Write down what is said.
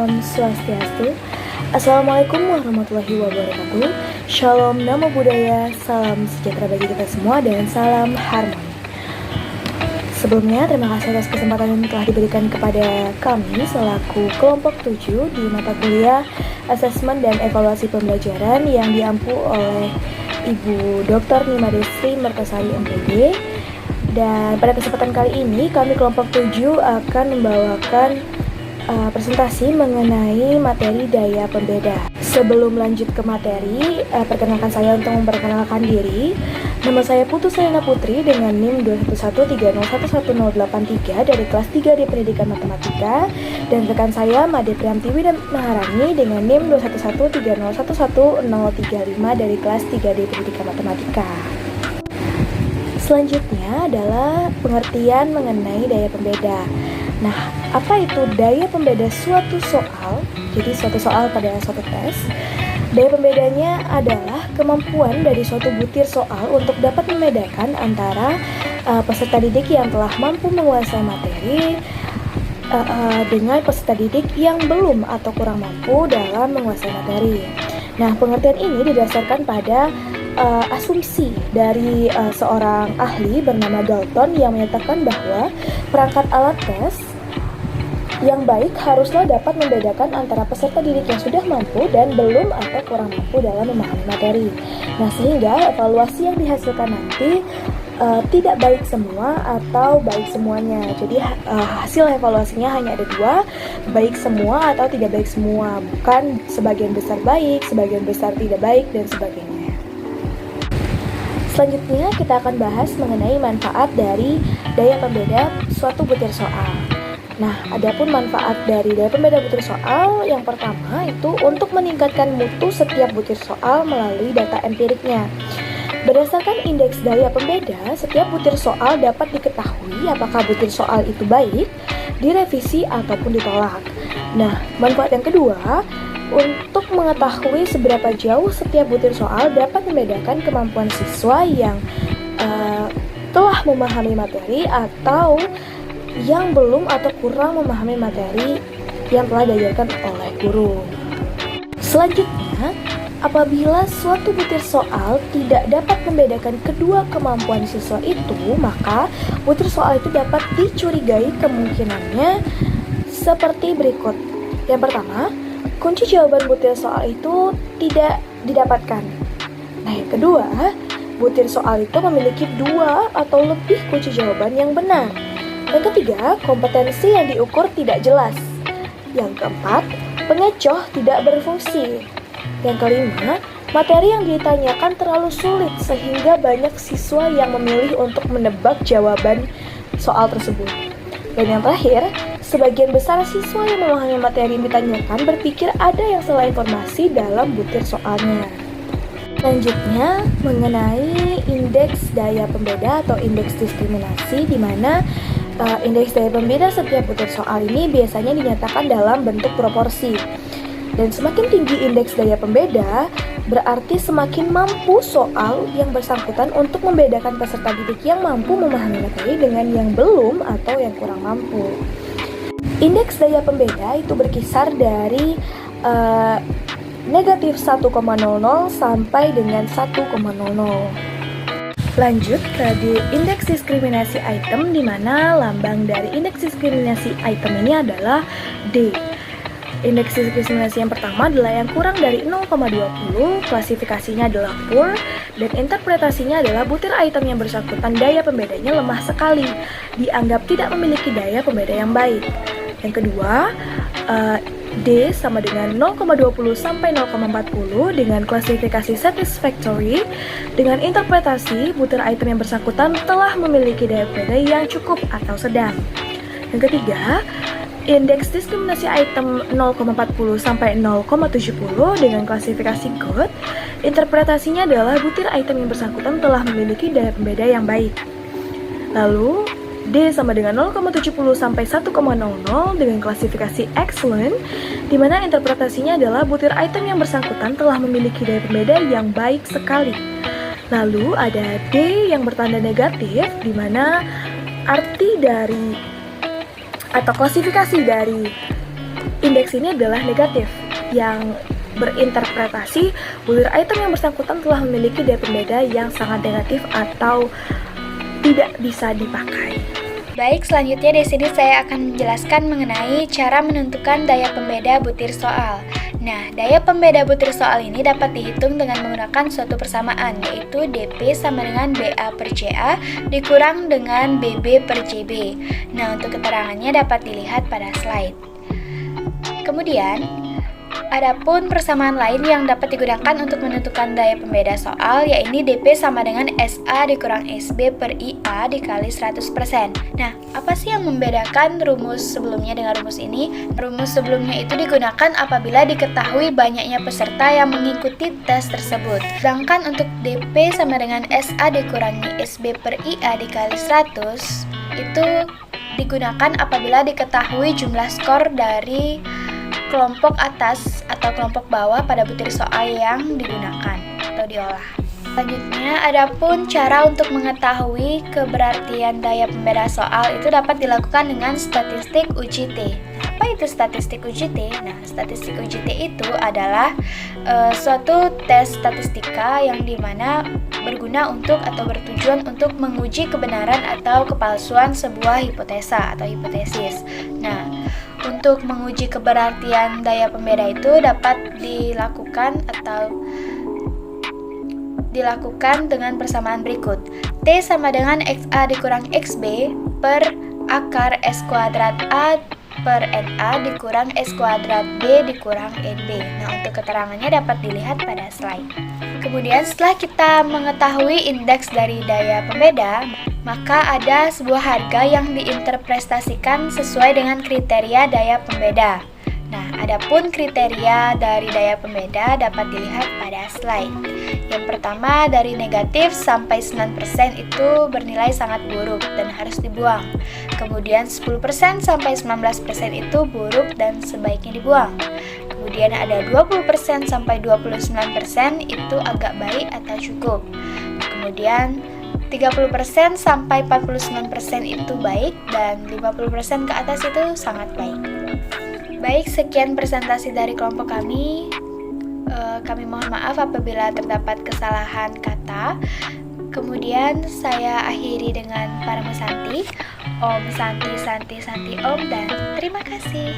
Salam Swastiastu. Assalamualaikum warahmatullahi wabarakatuh. Shalom, namo buddhaya, salam sejahtera bagi kita semua, dan salam harmoni. Sebelumnya, terima kasih atas kesempatan yang telah diberikan kepada kami selaku kelompok 7 di mata kuliah Asesmen dan Evaluasi Pembelajaran yang diampu oleh Ibu Dr. Nima Destri Mertasari MPD. Dan pada kesempatan kali ini, kami kelompok 7 akan membawakan presentasi mengenai materi daya pembeda. Sebelum lanjut ke materi, perkenalkan saya untuk memperkenalkan diri. Nama saya Putu Sayana Putri dengan NIM 21130111083 dari kelas 3 di Pendidikan Matematika, dan rekan saya Made Priamtiwi dan Maharani dengan NIM 21130111035 dari kelas 3 di Pendidikan Matematika. Selanjutnya adalah pengertian mengenai daya pembeda. Nah, apa itu daya pembeda suatu soal? Jadi suatu soal pada suatu tes. Daya pembedanya adalah kemampuan dari suatu butir soal untuk dapat membedakan antara peserta didik yang telah mampu menguasai materi dengan peserta didik yang belum atau kurang mampu dalam menguasai materi. Nah, pengertian ini didasarkan pada asumsi dari seorang ahli bernama Galton yang menyatakan bahwa perangkat alat tes yang baik haruslah dapat membedakan antara peserta didik yang sudah mampu dan belum atau kurang mampu dalam memahami materi. Nah, sehingga evaluasi yang dihasilkan nanti tidak baik semua atau baik semuanya. Jadi hasil evaluasinya hanya ada dua, baik semua atau tidak baik semua, bukan sebagian besar baik, sebagian besar tidak baik, dan sebagainya. Selanjutnya kita akan bahas mengenai manfaat dari daya pembeda suatu butir soal. Nah, adapun manfaat dari daya pembeda butir soal, yang pertama itu untuk meningkatkan mutu setiap butir soal melalui data empiriknya. Berdasarkan indeks daya pembeda, setiap butir soal dapat diketahui apakah butir soal itu baik, direvisi, ataupun ditolak. Nah, manfaat yang kedua, untuk mengetahui seberapa jauh setiap butir soal dapat membedakan kemampuan siswa yang telah memahami materi atau yang belum atau kurang memahami materi yang telah diajarkan oleh guru. Selanjutnya, apabila suatu butir soal tidak dapat membedakan kedua kemampuan siswa itu, maka butir soal itu dapat dicurigai kemungkinannya seperti berikut. Yang pertama, kunci jawaban butir soal itu tidak didapatkan. Nah, yang kedua, butir soal itu memiliki dua atau lebih kunci jawaban yang benar. Yang ketiga, kompetensi yang diukur tidak jelas. Yang keempat, pengecoh tidak berfungsi. Yang kelima, materi yang ditanyakan terlalu sulit sehingga banyak siswa yang memilih untuk menebak jawaban soal tersebut. Dan yang terakhir, sebagian besar siswa yang memahami materi yang ditanyakan berpikir ada yang salah informasi dalam butir soalnya. Selanjutnya, mengenai indeks daya pembeda atau indeks diskriminasi, di mana indeks daya pembeda setiap butir soal ini biasanya dinyatakan dalam bentuk proporsi. Dan semakin tinggi indeks daya pembeda, berarti semakin mampu soal yang bersangkutan untuk membedakan peserta didik yang mampu memahami materi dengan yang belum atau yang kurang mampu. Indeks daya pembeda itu berkisar dari negatif 1,00 sampai dengan 1,00. Lanjut ke indeks diskriminasi item, di mana lambang dari indeks diskriminasi item ini adalah D. Indeks diskriminasi yang pertama adalah yang kurang dari 0,20, klasifikasinya adalah poor, dan interpretasinya adalah butir item yang bersangkutan daya pembedanya lemah sekali, dianggap tidak memiliki daya pembeda yang baik. Yang kedua, D sama dengan 0,20 sampai 0,40 dengan klasifikasi satisfactory, dengan interpretasi butir item yang bersangkutan telah memiliki daya pembeda yang cukup atau sedang. Yang ketiga, indeks diskriminasi item 0,40 sampai 0,70 dengan klasifikasi good, interpretasinya adalah butir item yang bersangkutan telah memiliki daya pembeda yang baik. Lalu D sama dengan 0,70 sampai 1,00 dengan klasifikasi excellent, di mana interpretasinya adalah butir item yang bersangkutan telah memiliki daya pembeda yang baik sekali. Lalu ada D yang bertanda negatif, di mana arti dari atau klasifikasi dari Indeks ini adalah negatif, yang berinterpretasi butir item yang bersangkutan telah memiliki daya pembeda yang sangat negatif atau tidak bisa dipakai. Baik, selanjutnya di sini saya akan menjelaskan mengenai cara menentukan daya pembeda butir soal. Nah, daya pembeda butir soal ini dapat dihitung dengan menggunakan suatu persamaan, yaitu dP sama dengan BA per CA dikurang dengan BB per JB. Nah, untuk keterangannya dapat dilihat pada slide. Kemudian, adapun persamaan lain yang dapat digunakan untuk menentukan daya pembeda soal, yaitu dP sama dengan SA dikurang SB per IA dikali 100%. Nah, apa sih yang membedakan rumus sebelumnya dengan rumus ini? Rumus sebelumnya itu digunakan apabila diketahui banyaknya peserta yang mengikuti tes tersebut. Sedangkan untuk dP sama dengan SA dikurangi SB per IA dikali 100, itu digunakan apabila diketahui jumlah skor dari kelompok atas atau kelompok bawah pada butir soal yang digunakan atau diolah. Selanjutnya, adapun cara untuk mengetahui keberartian daya pembeda soal itu dapat dilakukan dengan statistik uji T. Apa itu statistik uji T? Nah, statistik uji T itu adalah suatu tes statistika yang dimana berguna untuk atau bertujuan untuk menguji kebenaran atau kepalsuan sebuah hipotesa atau hipotesis. Nah, untuk menguji keberartian daya pembeda itu dapat dilakukan dengan persamaan berikut. T sama dengan XA dikurang XB per akar S kuadrat A per NA dikurang S kuadrat B dikurang NB. Nah, untuk keterangannya dapat dilihat pada slide. Kemudian setelah kita mengetahui indeks dari daya pembeda, maka ada sebuah harga yang diinterpretasikan sesuai dengan kriteria daya pembeda. Nah, adapun kriteria dari daya pembeda dapat dilihat pada slide. Yang pertama, dari negatif sampai 9% itu bernilai sangat buruk dan harus dibuang. Kemudian 10% sampai 19% itu buruk dan sebaiknya dibuang. Kemudian ada 20% sampai 29% itu agak baik atau cukup. Kemudian 30% sampai 49% itu baik dan 50% ke atas itu sangat baik. Baik, sekian presentasi dari kelompok kami. Kami mohon maaf apabila terdapat kesalahan kata. Kemudian saya akhiri dengan Parama Santi. Om Santi Santi Santi Om dan terima kasih.